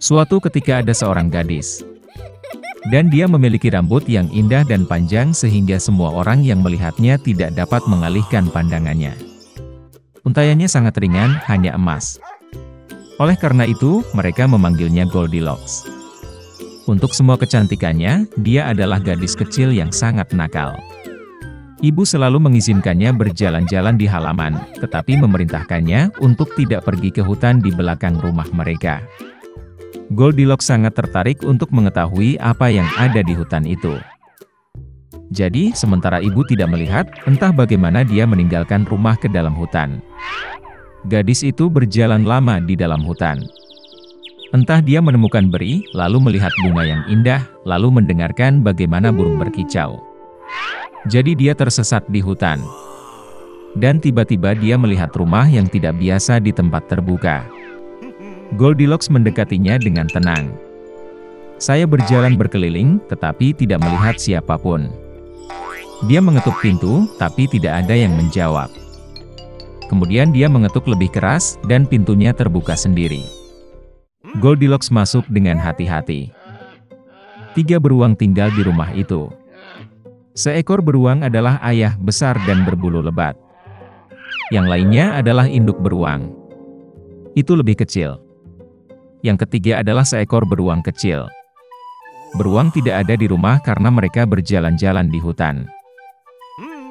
Suatu ketika ada seorang gadis. Dan dia memiliki rambut yang indah dan panjang sehingga semua orang yang melihatnya tidak dapat mengalihkan pandangannya. Untaiannya sangat ringan, hanya emas. Oleh karena itu, mereka memanggilnya Goldilocks. Untuk semua kecantikannya, dia adalah gadis kecil yang sangat nakal. Ibu selalu mengizinkannya berjalan-jalan di halaman, tetapi memerintahkannya untuk tidak pergi ke hutan di belakang rumah mereka. Goldilocks sangat tertarik untuk mengetahui apa yang ada di hutan itu. Jadi, sementara ibu tidak melihat, entah bagaimana dia meninggalkan rumah ke dalam hutan. Gadis itu berjalan lama di dalam hutan. Entah dia menemukan beri, lalu melihat bunga yang indah, lalu mendengarkan bagaimana burung berkicau. Jadi dia tersesat di hutan. Dan tiba-tiba dia melihat rumah yang tidak biasa di tempat terbuka. Goldilocks mendekatinya dengan tenang. Saya berjalan berkeliling, tetapi tidak melihat siapapun. Dia mengetuk pintu, tapi tidak ada yang menjawab. Kemudian dia mengetuk lebih keras, dan pintunya terbuka sendiri. Goldilocks masuk dengan hati-hati. 3 beruang tinggal di rumah itu. Seekor beruang adalah ayah besar dan berbulu lebat. Yang lainnya adalah induk beruang. Itu lebih kecil. Yang ketiga adalah seekor beruang kecil. Beruang tidak ada di rumah karena mereka berjalan-jalan di hutan.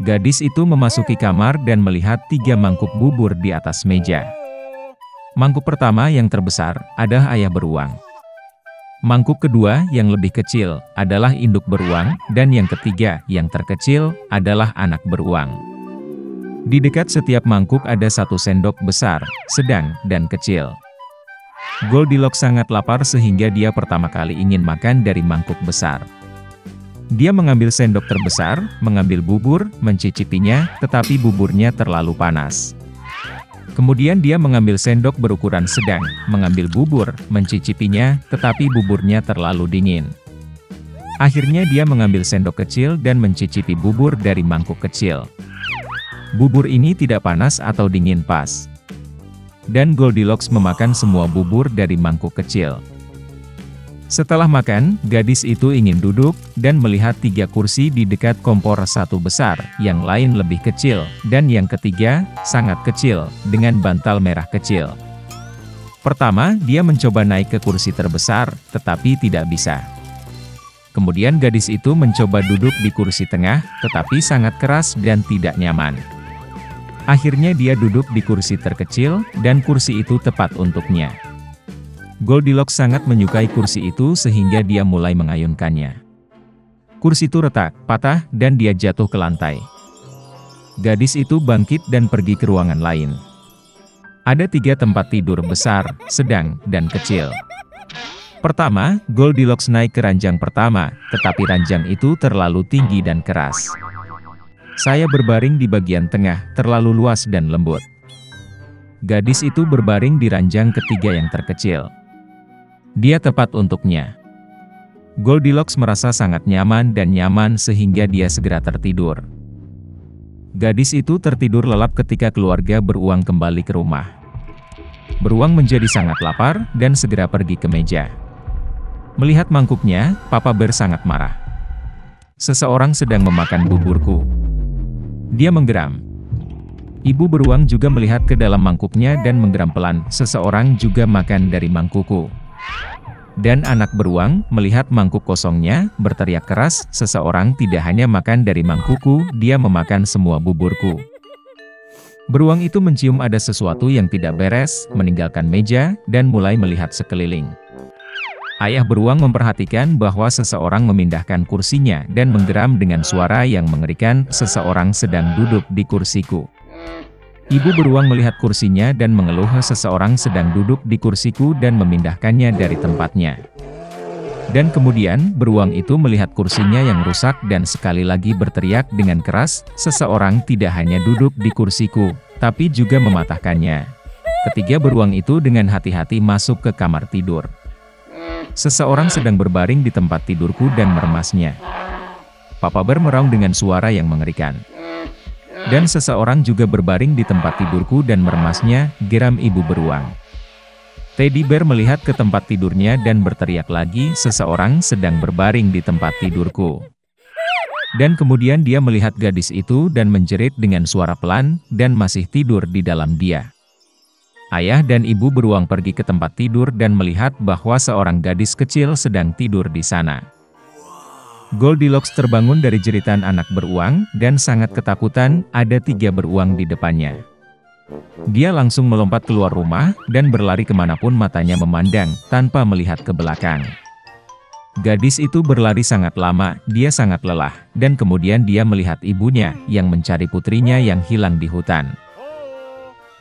Gadis itu memasuki kamar dan melihat 3 mangkuk bubur di atas meja. Mangkuk pertama yang terbesar adalah ayah beruang. Mangkuk kedua yang lebih kecil adalah induk beruang, dan yang ketiga yang terkecil adalah anak beruang. Di dekat setiap mangkuk ada 1 sendok besar, sedang, dan kecil. Goldilocks sangat lapar sehingga dia pertama kali ingin makan dari mangkuk besar. Dia mengambil sendok terbesar, mengambil bubur, mencicipinya, tetapi buburnya terlalu panas. Kemudian dia mengambil sendok berukuran sedang, mengambil bubur, mencicipinya, tetapi buburnya terlalu dingin. Akhirnya dia mengambil sendok kecil dan mencicipi bubur dari mangkuk kecil. Bubur ini tidak panas atau dingin pas. Dan Goldilocks memakan semua bubur dari mangkuk kecil. Setelah makan, gadis itu ingin duduk, dan melihat 3 kursi di dekat kompor, 1 besar, yang lain lebih kecil, dan yang ketiga, sangat kecil, dengan bantal merah kecil. Pertama, dia mencoba naik ke kursi terbesar, tetapi tidak bisa. Kemudian gadis itu mencoba duduk di kursi tengah, tetapi sangat keras dan tidak nyaman. Akhirnya dia duduk di kursi terkecil, dan kursi itu tepat untuknya. Goldilocks sangat menyukai kursi itu sehingga dia mulai mengayunkannya. Kursi itu retak, patah, dan dia jatuh ke lantai. Gadis itu bangkit dan pergi ke ruangan lain. Ada 3 tempat tidur besar, sedang, dan kecil. Pertama, Goldilocks naik ke ranjang pertama, tetapi ranjang itu terlalu tinggi dan keras. Saya berbaring di bagian tengah, terlalu luas dan lembut. Gadis itu berbaring di ranjang ketiga yang terkecil. Dia tepat untuknya. Goldilocks merasa sangat nyaman dan nyaman sehingga dia segera tertidur. Gadis itu tertidur lelap ketika keluarga beruang kembali ke rumah. Beruang menjadi sangat lapar dan segera pergi ke meja. Melihat mangkuknya, Papa Bear sangat marah. Seseorang sedang memakan buburku. Dia menggeram. Ibu beruang juga melihat ke dalam mangkuknya dan menggeram pelan. Seseorang juga makan dari mangkukku. Dan anak beruang melihat mangkuk kosongnya, berteriak keras, seseorang tidak hanya makan dari mangkukku, dia memakan semua buburku. Beruang itu mencium ada sesuatu yang tidak beres, meninggalkan meja, dan mulai melihat sekeliling. Ayah beruang memperhatikan bahwa seseorang memindahkan kursinya dan menggeram dengan suara yang mengerikan, seseorang sedang duduk di kursiku. Ibu beruang melihat kursinya dan mengeluh, seseorang sedang duduk di kursiku dan memindahkannya dari tempatnya. Dan kemudian, beruang itu melihat kursinya yang rusak dan sekali lagi berteriak dengan keras, seseorang tidak hanya duduk di kursiku, tapi juga mematahkannya. Ketiga beruang itu dengan hati-hati masuk ke kamar tidur. Seseorang sedang berbaring di tempat tidurku dan meremasnya. Papa Bear meraung dengan suara yang mengerikan. Dan seseorang juga berbaring di tempat tidurku dan meremasnya, geram ibu beruang. Teddy Bear melihat ke tempat tidurnya dan berteriak lagi, "Seseorang sedang berbaring di tempat tidurku." Dan kemudian dia melihat gadis itu dan menjerit dengan suara pelan, dan masih tidur di dalam dia. Ayah dan ibu beruang pergi ke tempat tidur dan melihat bahwa seorang gadis kecil sedang tidur di sana. Goldilocks terbangun dari jeritan anak beruang, dan sangat ketakutan. Ada 3 beruang di depannya. Dia langsung melompat keluar rumah, dan berlari kemanapun matanya memandang, tanpa melihat ke belakang. Gadis itu berlari sangat lama, dia sangat lelah, dan kemudian dia melihat ibunya, yang mencari putrinya yang hilang di hutan.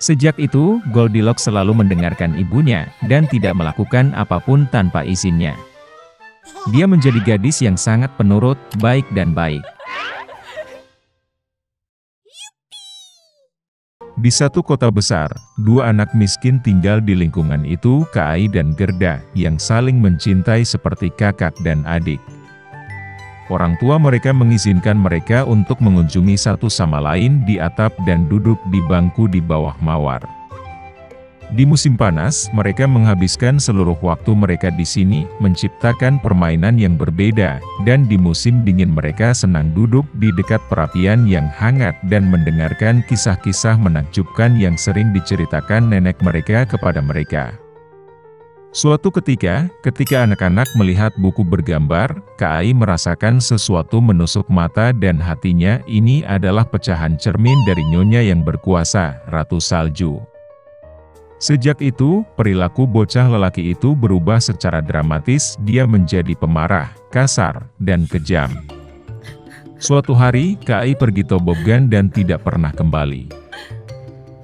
Sejak itu, Goldilocks selalu mendengarkan ibunya, dan tidak melakukan apapun tanpa izinnya. Dia menjadi gadis yang sangat penurut, baik dan baik. Di satu kota besar, 2 anak miskin tinggal di lingkungan itu, Kai dan Gerda, yang saling mencintai seperti kakak dan adik. Orang tua mereka mengizinkan mereka untuk mengunjungi satu sama lain di atap dan duduk di bangku di bawah mawar. Di musim panas, mereka menghabiskan seluruh waktu mereka di sini, menciptakan permainan yang berbeda, dan di musim dingin mereka senang duduk di dekat perapian yang hangat dan mendengarkan kisah-kisah menakjubkan yang sering diceritakan nenek mereka kepada mereka. Suatu ketika anak-anak melihat buku bergambar, Kai merasakan sesuatu menusuk mata dan hatinya. Ini adalah pecahan cermin dari Nyonya yang berkuasa, Ratu Salju. Sejak itu, perilaku bocah lelaki itu berubah secara dramatis. Dia menjadi pemarah, kasar, dan kejam. Suatu hari, Kai pergi toboggan dan tidak pernah kembali.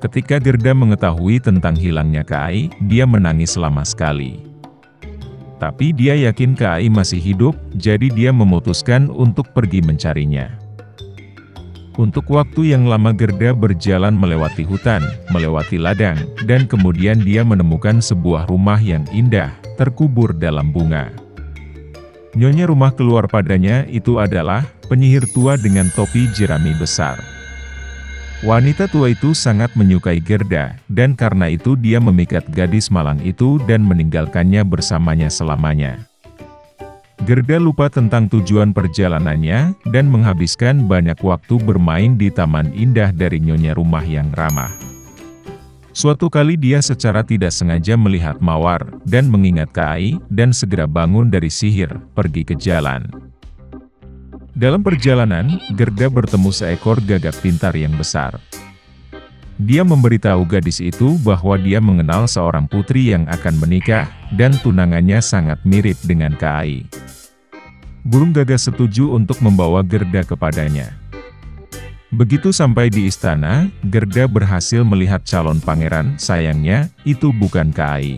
Ketika Gerda mengetahui tentang hilangnya Kai, dia menangis lama sekali. Tapi dia yakin Kai masih hidup, jadi dia memutuskan untuk pergi mencarinya. Untuk waktu yang lama Gerda berjalan melewati hutan, melewati ladang, dan kemudian dia menemukan sebuah rumah yang indah, terkubur dalam bunga. Nyonya rumah keluar padanya itu adalah penyihir tua dengan topi jerami besar. Wanita tua itu sangat menyukai Gerda, dan karena itu dia memikat gadis malang itu dan meninggalkannya bersamanya selamanya. Gerda lupa tentang tujuan perjalanannya, dan menghabiskan banyak waktu bermain di taman indah dari Nyonya rumah yang ramah. Suatu kali dia secara tidak sengaja melihat mawar, dan mengingat Kai, dan segera bangun dari sihir, pergi ke jalan. Dalam perjalanan, Gerda bertemu seekor gagak pintar yang besar. Dia memberitahu gadis itu bahwa dia mengenal seorang putri yang akan menikah, dan tunangannya sangat mirip dengan Kai. Burung gagak setuju untuk membawa Gerda kepadanya. Begitu sampai di istana, Gerda berhasil melihat calon pangeran. Sayangnya, itu bukan Kai.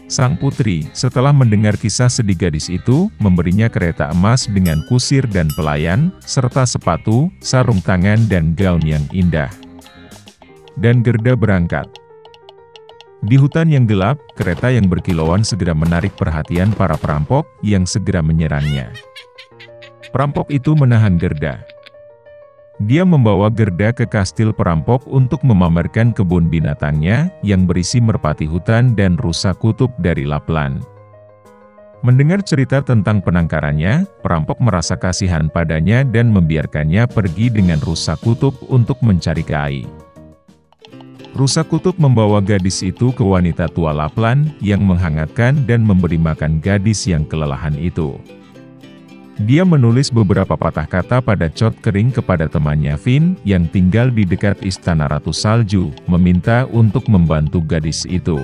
Sang putri, setelah mendengar kisah sedih gadis itu, memberinya kereta emas dengan kusir dan pelayan, serta sepatu, sarung tangan dan gaun yang indah. Dan Gerda berangkat. Di hutan yang gelap, kereta yang berkilauan segera menarik perhatian para perampok yang segera menyerangnya. Perampok itu menahan Gerda. Dia membawa Gerda ke kastil perampok untuk memamerkan kebun binatangnya yang berisi merpati hutan dan rusa kutub dari Lapland. Mendengar cerita tentang penangkarannya, perampok merasa kasihan padanya dan membiarkannya pergi dengan rusa kutub untuk mencari Kai. Rusa kutub membawa gadis itu ke wanita tua Lapland yang menghangatkan dan memberi makan gadis yang kelelahan itu. Dia menulis beberapa patah kata pada cat kering kepada temannya Finn yang tinggal di dekat istana Ratu Salju, meminta untuk membantu gadis itu.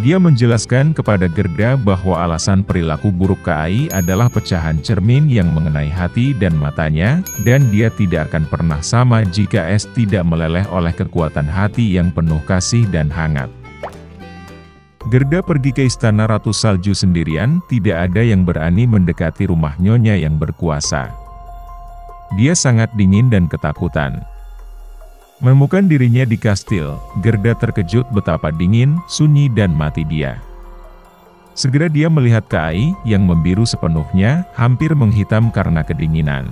Dia menjelaskan kepada Gerda bahwa alasan perilaku buruk Kai adalah pecahan cermin yang mengenai hati dan matanya, dan dia tidak akan pernah sama jika es tidak meleleh oleh kekuatan hati yang penuh kasih dan hangat. Gerda pergi ke istana Ratu Salju sendirian, tidak ada yang berani mendekati rumah Nyonya yang berkuasa. Dia sangat dingin dan ketakutan. Menemukan dirinya di kastil, Gerda terkejut betapa dingin, sunyi dan mati dia. Segera dia melihat Kai, yang membiru sepenuhnya, hampir menghitam karena kedinginan.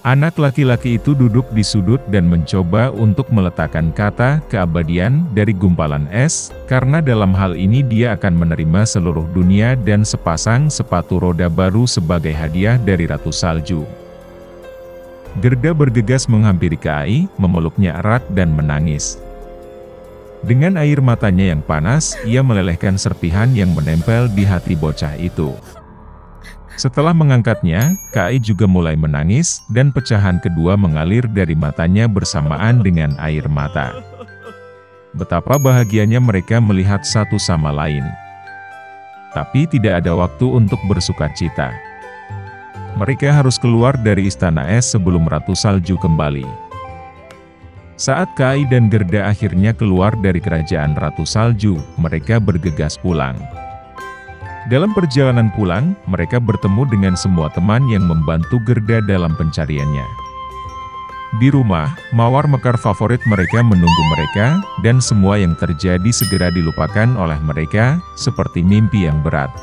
Anak laki-laki itu duduk di sudut dan mencoba untuk meletakkan kata keabadian dari gumpalan es, karena dalam hal ini dia akan menerima seluruh dunia dan sepasang sepatu roda baru sebagai hadiah dari Ratu Salju. Gerda bergegas menghampiri Kai, memeluknya erat dan menangis. Dengan air matanya yang panas, ia melelehkan serpihan yang menempel di hati bocah itu. Setelah mengangkatnya, Kai juga mulai menangis, dan pecahan kedua mengalir dari matanya bersamaan dengan air mata. Betapa bahagianya mereka melihat satu sama lain. Tapi tidak ada waktu untuk bersukacita. Mereka harus keluar dari istana es sebelum Ratu Salju kembali. Saat Kai dan Gerda akhirnya keluar dari kerajaan Ratu Salju, mereka bergegas pulang. Dalam perjalanan pulang, mereka bertemu dengan semua teman yang membantu Gerda dalam pencariannya. Di rumah, mawar mekar favorit mereka menunggu mereka, dan semua yang terjadi segera dilupakan oleh mereka, seperti mimpi yang berat.